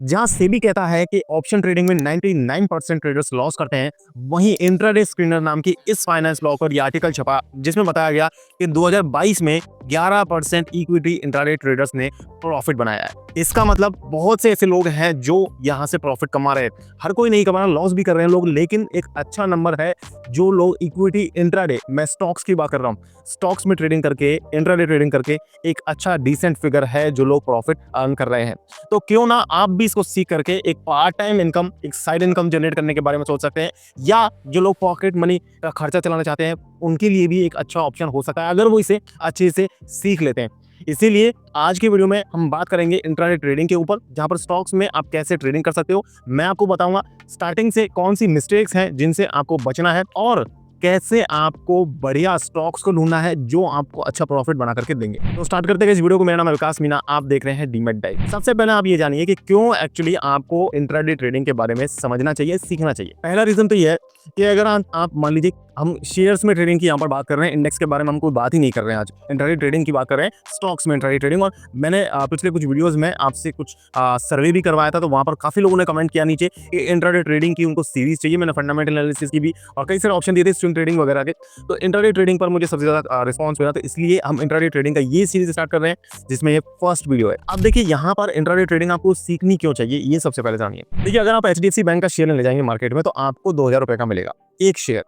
जहां सेबी कहता है कि ऑप्शन ट्रेडिंग में 99% ट्रेडर्स लॉस करते हैं, वहीं इंट्राडे स्क्रीनर नाम की इस फाइनेंस ब्लॉग पर ये आर्टिकल छपा जिसमें बताया गया कि 2022 में 11% इक्विटी इंट्राडे ट्रेडर्स ने प्रॉफिट बनाया है। इसका मतलब बहुत से ऐसे लोग हैं जो यहां से प्रॉफिट कमा रहे हैं। हर कोई नहीं कमा रहा, लॉस भी कर रहे हैं लोग, लेकिन एक अच्छा नंबर है जो लोग इक्विटी इंट्राडे, मैं स्टॉक्स की बात कर रहा हूं, स्टॉक्स में ट्रेडिंग करके, इंट्राडे ट्रेडिंग करके एक अच्छा डिसेंट फिगर है जो लोग प्रॉफिट अर्न कर रहे हैं। तो क्यों ना आप भी इसको सीख करके एक पार्ट टाइम इनकम, एक साइड इनकम जनरेट करने के बारे में सोच सकते हैं, या जो लोग पॉकेट मनी का खर्चा चलाना चाहते हैं उनके लिए भी एक अच्छा ऑप्शन हो सकता है अगर वो इसे अच्छे से सीख लेते हैं। इसीलिए आज के वीडियो में हम बात करेंगे इंट्राडे ट्रेडिंग के ऊपर, जहां पर स्टॉक्स में आप कैसे ट्रेडिंग कर सकते हो। मैं आपको बताऊंगा स्टार्टिंग से कौन सी मिस्टेक्स हैं जिनसे आपको बचना है, और कैसे आपको बढ़िया स्टॉक्स को ढूंढना है जो आपको अच्छा प्रॉफिट बना करके देंगे। तो स्टार्ट करते हैं इस वीडियो को। मेरा नाम है विकास मीना, आप देख रहे हैं डीमैट डाइव। सबसे पहले आप ये जानिए कि क्यों एक्चुअली आपको इंट्राडे ट्रेडिंग के बारे में समझना चाहिए, सीखना चाहिए। पहला रीजन तो ये है कि अगर आप मान लीजिए हम शेयर्स में ट्रेडिंग की यहाँ पर बात कर रहे हैं, इंडेक्स के बारे में हम कोई बात ही नहीं कर रहे हैं, आज इंट्राडे ट्रेडिंग की बात कर रहे हैं, स्टॉक्स में इंट्राडे ट्रेडिंग। और मैंने पिछले कुछ वीडियोस में आपसे कुछ सर्वे भी करवाया था, तो वहां पर काफी लोगों ने कमेंट किया नीचे कि इंट्राडे ट्रेडिंग की उनको सीरीज चाहिए। मैंने फंडामेंटल एनालिसिस की भी और कई सारे ऑप्शन दिए थे, स्विंग ट्रेडिंग वगैरह के। तो इंट्राडे ट्रेडिंग पर मुझे सबसे ज्यादा रिस्पॉन्स मिला, तो इसलिए हम इंट्राडे ट्रेडिंग का ये सीरीज स्टार्ट कर रहे हैं जिसमें ये फर्स्ट वीडियो है। अब देखिए यहाँ पर इंट्राडे ट्रेडिंग आपको सीखनी क्यों चाहिए, ये सबसे पहले जानिए। देखिए अगर आप एचडीएफसी बैंक का शेयर लेने जाएंगे मार्केट में, तो आपको 2000 रुपए का मिलेगा एक शेयर।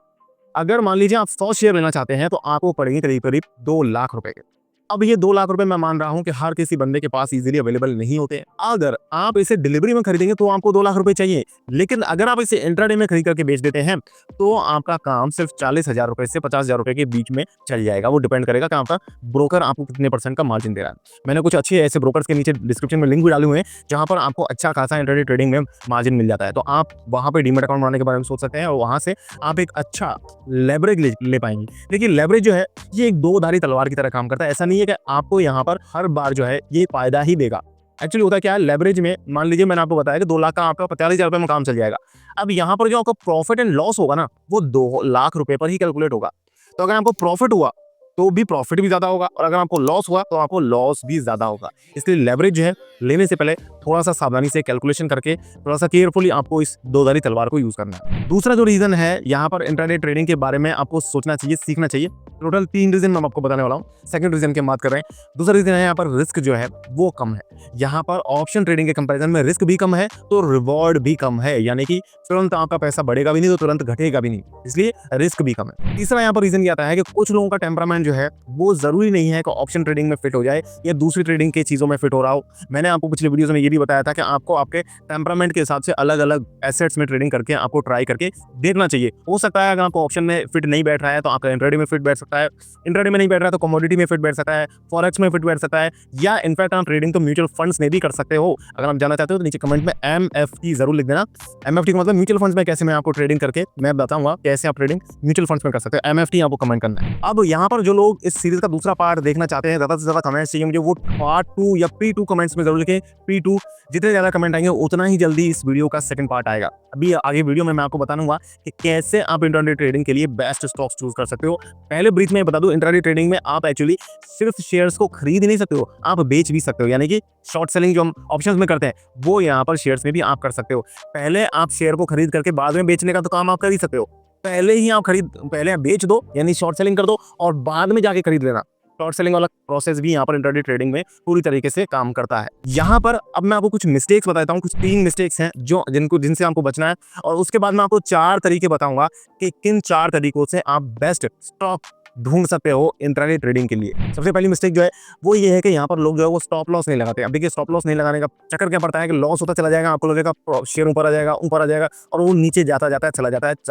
अगर मान लीजिए आप 100 शेयर लेना चाहते हैं तो आपको पड़ेंगे करीब करीब 2 लाख रुपए के। अब ये 2 लाख रुपए मैं मान रहा हूं कि हर किसी बंदे के पास इजीली अवेलेबल नहीं होते हैं। अगर आप इसे डिलीवरी में खरीदेंगे तो आपको 2 लाख रुपए चाहिए, लेकिन अगर आप इसे इंट्राडे में खरीद करके बेच देते हैं तो आपका काम सिर्फ 40,000 रुपए से 50,000 रुपए के बीच में चल जाएगा। वो डिपेंड करेगा कि आपका ब्रोकर आपको कितने % का मार्जिन दे रहा है। मैंने कुछ अच्छे ऐसे ब्रोकर्स के नीचे डिस्क्रिप्शन में लिंक भी डाले हुए हैं जहां पर आपको अच्छा खासा इंट्राडे ट्रेडिंग में मार्जिन मिल जाता है। तो आप वहां पर डीमैट अकाउंट बनाने के बारे में सोच सकते हैं और वहां से आप एक अच्छा लेवरेज ले पाएंगे। देखिए लेवरेज जो है ये एक दो धारी तलवार की तरह काम करता है। ऐसा नहीं है कि आपको यहाँ पर हर बार जो है ये फायदा ही देगा। एक्चुअली होता क्या है, लेवरेज में मान लीजिए मैंने आपको बताया कि 2 लाख का आपका 45,000 रुपए में काम चल जाएगा। अब यहाँ पर जो आपका प्रॉफिट एंड लॉस होगा ना, वो 2 लाख रुपए पर ही कैलकुलेट होगा। तो अगर आपको प्रॉफिट हुआ तो भी प्रॉफिट भी ज्यादा होगा, और अगर आपको लॉस हुआ तो आपको लॉस भी ज्यादा होगा। इसलिए लेवरेज जो है लेने से पहले थोड़ा सा सावधानी से कैलकुलेशन करके, थोड़ा सा केयरफुली आपको इस दो धारी तलवार को यूज करना है। दूसरा जो रीजन है यहाँ पर इंट्राडे ट्रेडिंग के बारे में आपको सोचना चाहिए, सीखना चाहिए। टोटल 3 रीजन मैं आपको बताने वाला हूँ। सेकंड रीजन की बात कर रहे हैं। दूसरा रीजन है यहाँ पर रिस्क जो है वो कम है। यहाँ पर ऑप्शन ट्रेडिंग के कंपैरिजन में रिस्क भी कम है तो रिवॉर्ड भी कम है, यानी कि तुरंत आपका पैसा बढ़ेगा भी नहीं तो तुरंत घटेगा भी नहीं, इसलिए रिस्क भी कम है। तीसरा यहाँ पर रीजन ये आता है कि कुछ लोगों का टेम्परामेंट जो है वो जरूरी नहीं है कि ऑप्शन ट्रेडिंग में फिट हो जाए या दूसरी ट्रेडिंग की चीजों में फिट हो रहा हो। मैंने आपको पिछले वीडियोस में ये भी बताया था कि आपको आपके टेम्परामेंट के हिसाब से अलग अलग एसेट्स में ट्रेडिंग करके आपको ट्राई करके देखना चाहिए। हो सकता है अगर आपको ऑप्शन में फिट नहीं बैठ रहा है तो आपका इंट्राडे में फिट बैठ सकता है, इंट्राडे में नहीं बैठ रहा है तो कमोडिटी में फिट बैठ सकता है, फॉरेक्स में फिट बैठ सकता है, या इनफैक्ट आप ट्रेडिंग तो म्यूचुअल फंड्स में भी कर सकते हो। अगर आप जानना चाहते हो तो नीचे कमेंट में MFT जरूर लिख देना। MFT का मतलब म्यूचुअल फंड्स में कैसे मैं आपको ट्रेडिंग करके मैं बताऊंगा कैसे आप ट्रेडिंग म्यूचुअल फंड्स में कर सकते हो। MFT आपको कमेंट करना है। अब यहाँ पर जो लोग इस सीरीज का दूसरा पार्ट देखना चाहते हैं, ज्यादा से ज्यादा कमेंट्स चाहिए मुझे, वो पार्ट 2 या P2 कमेंट्स में जरूर लिखें। P2 जितने ज्यादा कमेंट आएंगे उतना ही जल्दी इस वीडियो का सेकंड पार्ट आएगा। अभी आगे वीडियो में मैं आपको बताऊंगा कि कैसे आप इंट्राडे ट्रेडिंग के लिए बेस्ट स्टॉक्स चूज कर सकते हो। पहले ब्रीफ में बता दूं, इंट्राडे ट्रेडिंग में आप एक्चुअली सिर्फ शेयर्स को खरीद नहीं सकते हो, आप बेच भी सकते हो। यानी कि शॉर्ट सेलिंग जो हम ऑप्शंस में करते हैं वो यहाँ पर शेयर्स में भी आप कर सकते हो। पहले आप शेयर को खरीद करके बाद में बेचने का तो काम आप कर ही सकते हो। पहले आप बेच दो यानी शॉर्ट सेलिंग कर दो और बाद में जाके खरीद लेना। शॉर्ट सेलिंग वाला प्रोसेस भी यहाँ पर इंट्राडे ट्रेडिंग में पूरी तरीके से काम करता है। यहाँ पर अब मैं आपको कुछ मिस्टेक्स बताता हूँ, कुछ 3 मिस्टेक्स हैं जिनसे आपको बचना है, और उसके बाद मैं आपको 4 तरीके बताऊंगा कि किन 4 तरीकों से आप बेस्ट स्टॉक ढूंढ सकते हो इंट्राडे ट्रेडिंग के लिए। सबसे पहली मिस्टेक जो है वो ये है कि यहाँ पर लोग जो है वो स्टॉप लॉस नहीं लगाते। अब देखिए स्टॉप लॉस नहीं लगाने का चक्कर क्या पड़ता है कि लॉस होता चला जाएगा, आपको लगेगा शेयर ऊपर आ जाएगा और वो नीचे जाता है,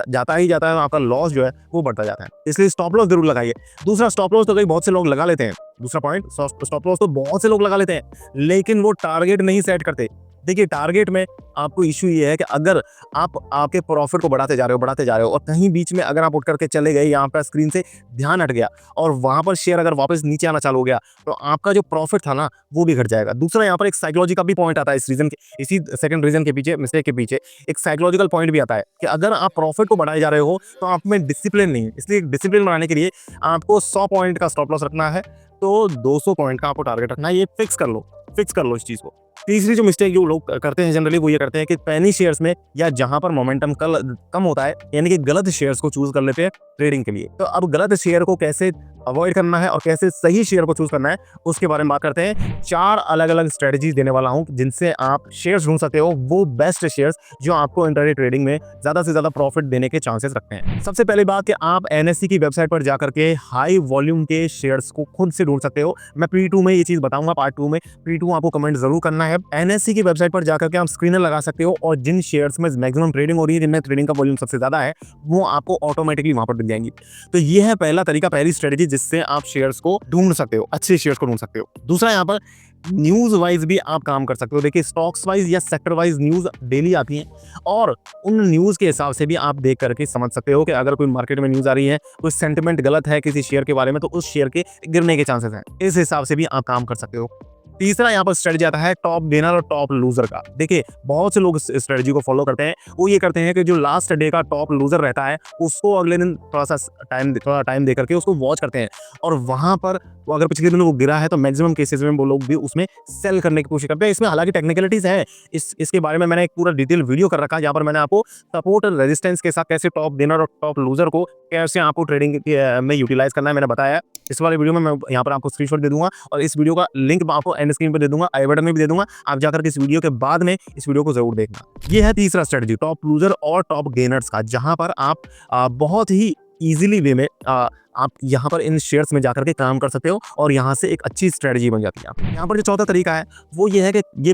जाता ही जाता है, आपका लॉस जो है वो बढ़ता जाता है। इसलिए स्टॉप लॉस जरूर लगाइए। दूसरा, स्टॉप लॉस तो कई बहुत से लोग लगा लेते हैं। दूसरा पॉइंट, स्टॉप लॉस तो बहुत से लोग लगा लेते हैं लेकिन वो टारगेट नहीं सेट करते। देखिए टारगेट में आपको इशू ये है कि अगर आप आपके प्रॉफिट को बढ़ाते जा रहे हो और कहीं बीच में अगर आप उठ करके चले गए, यहाँ पर स्क्रीन से ध्यान हट गया और वहां पर शेयर अगर वापस नीचे आना चालू हो गया तो आपका जो प्रॉफिट था ना वो भी घट जाएगा। दूसरा, यहाँ पर एक साइकोलॉजी का भी पॉइंट आता है इसी सेकंड रीजन के पीछे, मिस्टेक के पीछे एक साइकोलॉजिकल पॉइंट भी आता है कि अगर आप प्रॉफिट को बढ़ाए जा रहे हो तो आप में डिसिप्लिन नहीं है। इसलिए डिसिप्लिन बनाने के लिए आपको 100 पॉइंट का स्टॉप लॉस रखना है तो 200 पॉइंट का आपको टारगेट रखना है। ये फिक्स कर लो इस चीज को। तीसरी जो मिस्टेक जो लोग करते हैं जनरली वो ये करते हैं कि पेनी शेयर्स में या जहां पर मोमेंटम कम होता है यानी कि गलत शेयर्स को चूज कर लेते हैं ट्रेडिंग के लिए। तो अब गलत शेयर को कैसे अवॉइड करना है और कैसे सही शेयर को चूज करना है उसके बारे में बात करते हैं। 4 अलग अलग स्ट्रेटजीज देने वाला हूं जिनसे आप शेयर्स ढूंढ सकते हो वो बेस्ट शेयर्स जो आपको इंट्राडे ट्रेडिंग में ज्यादा से ज्यादा प्रॉफिट देने के चांसेस रखते हैं। सबसे पहली बात कि आप एनएससी की वेबसाइट पर जाकर के हाई वॉल्यूम के शेयर्स को खुद से ढूंढ सकते हो। मैं P2 में ये चीज बताऊंगा, पार्ट 2 में। P2 आपको कमेंट जरूर करना है। एनएससी की वेबसाइट पर जाकर के आप स्क्रीनर लगा सकते हो और जिन शेयर्स में मैक्सिमम ट्रेडिंग हो रही है, जिनमें ट्रेडिंग का वॉल्यूम सबसे ज्यादा है, वो आपको ऑटोमेटिकली वहां पर दिख जाएंगी। तो ये है पहला तरीका, पहली स्ट्रेटजी जिससे आप शेयर्स को ढूंढ सकते हो, अच्छे शेयर्स को ढूंढ सकते हो। दूसरा, यहाँ पर न्यूज वाइज भी आप काम कर सकते हो। देखिए, स्टॉक्स वाइज या सेक्टर वाइज न्यूज डेली आती है और उन न्यूज के हिसाब से भी आप देख करके समझ सकते हो कि अगर कोई मार्केट में न्यूज आ रही है, कोई सेंटिमेंट गलत है किसी शेयर के बारे में, तो उस शेयर के गिरने के चांसेस हैं। इस हिसाब से भी आप काम कर सकते हो। तीसरा यहाँ पर स्ट्रेटजी आता है टॉप गेनर और टॉप लूजर का। देखिए, बहुत से लोग इस स्ट्रेटजी को फॉलो करते हैं। वो ये करते हैं कि जो लास्ट डे का टॉप लूजर रहता है उसको अगले दिन थोड़ा टाइम दे करके उसको वॉच करते हैं और वहां पर वो अगर पिछले दिन वो गिरा है तो मैक्सिमम केसेस में वो लोग भी उसमें सेल करने की कोशिश करते हैं। इसमें हालांकि टेक्निकलिटीज है, इसके बारे में मैंने एक पूरा डिटेल वीडियो कर रखा है जहाँ पर मैंने आपको सपोर्ट और रेजिस्टेंस के साथ कैसे टॉप गेनर और टॉप लूजर को कैसे आपको ट्रेडिंग में यूटिलाइज करना है मैंने बताया। इस वाले वीडियो में मैं यहाँ पर आपको स्क्रीनशॉट दे दूंगा और इस वीडियो का लिंक मैं आपको एंड स्क्रीन पर दे दूंगा, आई बटन में भी दे दूंगा। आप जाकर के इस वीडियो के बाद में इस वीडियो को जरूर देखना। ये है तीसरा स्ट्रेटजी, टॉप लूजर और टॉप गेनर्स का, जहां पर आप बहुत ही इजीली वे में आप यहाँ पर इन शेयर्स में जाकर के काम कर सकते हो और यहाँ से एक अच्छी स्ट्रेटजी बन जाती है। यहाँ पर जो चौथा तरीका है वो ये है कि ये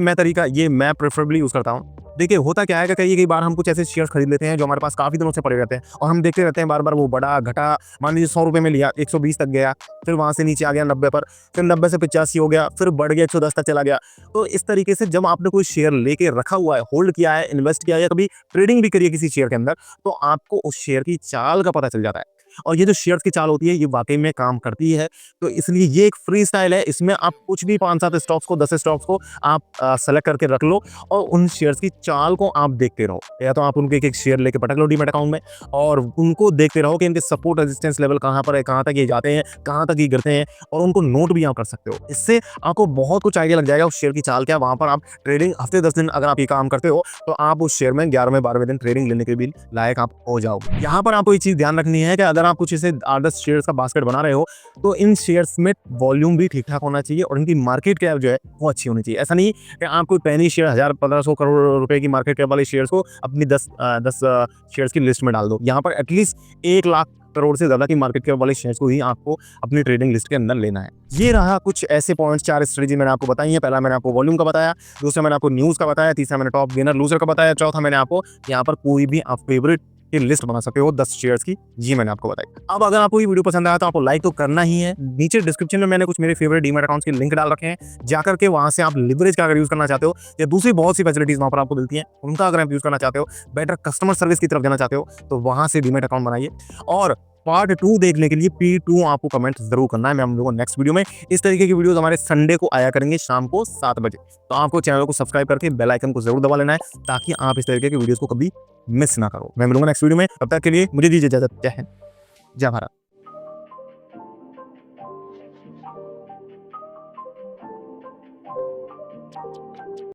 मैं प्रेफरेबली यूज करता हूँ। देखिए, होता क्या है कि कई बार हम कुछ ऐसे शेयर्स खरीद लेते हैं जो हमारे पास काफी दिनों से पड़े रहते हैं और हम देखते रहते हैं बार बार वो बड़ा घटा। मान लीजिए 100 रुपये में लिया, 120 तक गया, फिर वहां से नीचे आ गया 90 पर, फिर 90 से 85 हो गया, फिर बढ़ गया 110 तक चला गया। तो इस तरीके से जब आपने कोई शेयर लेके रखा हुआ है, होल्ड किया है, इन्वेस्ट किया है या कभी ट्रेडिंग भी करी है किसी शेयर के अंदर, तो आपको उस शेयर की चाल का पता चल जाता है। और ये जो शेयर्स की चाल होती है ये वाकई में काम करती है। तो इसलिए ये एक फ्री स्टाइल है। इसमें आप कुछ भी 5-7 स्टॉक्स को, 10 स्टॉक्स को आप सेलेक्ट करके रख लो और उन शेयर्स की चाल को आप देखते रहो। या तो आप उनके एक शेयर लेके पटक लो डीमैट अकाउंट में और उनको देखते रहो कि इनके सपोर्ट रेजिस्टेंस लेवल कहाँ पर है, कहाँ तक ये जाते हैं, कहाँ तक ये गिरते हैं, और उनको नोट भी आप कर सकते हो। इससे आपको बहुत कुछ आइडिया लग जाएगा उस शेयर की चाल क्या। वहां पर आप ट्रेडिंग हफ्ते 10 दिन अगर आप ये काम करते हो तो आप उस शेयर में 11वें 12वें दिन ट्रेडिंग लेने के भी लायक आप हो जाओगे। यहाँ पर आपको ये चीज ध्यान रखनी है कि अगर आप कुछ इसे 8-10 शेयर्स का बास्केट बना रहे हो तो इन शेयर्स में वॉल्यूम भी ठीक ठाक होना चाहिए और इनकी मार्केट कैप जो है वो अच्छी होनी चाहिए। ऐसा नहीं कि आप कोई पैनी शेयर 1000-1500 करोड़ रुपए की मार्केट कैप वाले शेयर्स को अपनी 10 शेयर्स की लिस्ट में डाल दो। यहाँ पर एटलीस्ट 1 लाख करोड़ से ज्यादा की मार्केट कैप वाले शेयर्स को ही आपको अपनी ट्रेडिंग लिस्ट के अंदर लेना है। ये रहा कुछ ऐसे पॉइंट्स, 4 स्ट्रेटजी मैंने आपको बताई है। पहला मैंने आपको वॉल्यूम का बताया, दूसरा मैंने आपको न्यूज का बताया, तीसरा मैंने टॉप गेनर लूजर का बताया, चौथा मैंने आपको यहाँ पर कोई भी आप फेवरेट की लिस्ट बना सकते हो 10 शेयर्स की, ये मैंने आपको बताई। अब अगर आपको ये वीडियो पसंद आया तो आपको लाइक तो करना ही है। नीचे डिस्क्रिप्शन में मैंने कुछ मेरे फेवरेट डीमैट अकाउंट्स के लिंक डाल रखे हैं, जाकर के वहां से आप लिवरेज का अगर यूज करना चाहते हो या दूसरी बहुत सी फैसिलिटीज वहां पर आपको मिलती हैं, उनका अगर आप यूज करना चाहते हो, बेटर कस्टमर सर्विस की तरफ जाना चाहते हो, तो वहां से डीमैट अकाउंट बनाइए। और पार्ट 2 देखने के लिए P2 आपको कमेंट जरूर करना है। मैं हम लोगों को नेक्स्ट वीडियो में इस तरीके की वीडियोस हमारे संडे को आया करेंगे शाम को 7 बजे। तो आपको चैनल को सब्सक्राइब करके बेल आइकन को जरूर दबा लेना है ताकि आप इस तरीके की वीडियोस को कभी मिस ना करो। मैं मिलूंगा नेक्स्ट वीडियो में, तब तक के लिए मुझे दीजिए इजाजत। जय हिंद, जय भारत।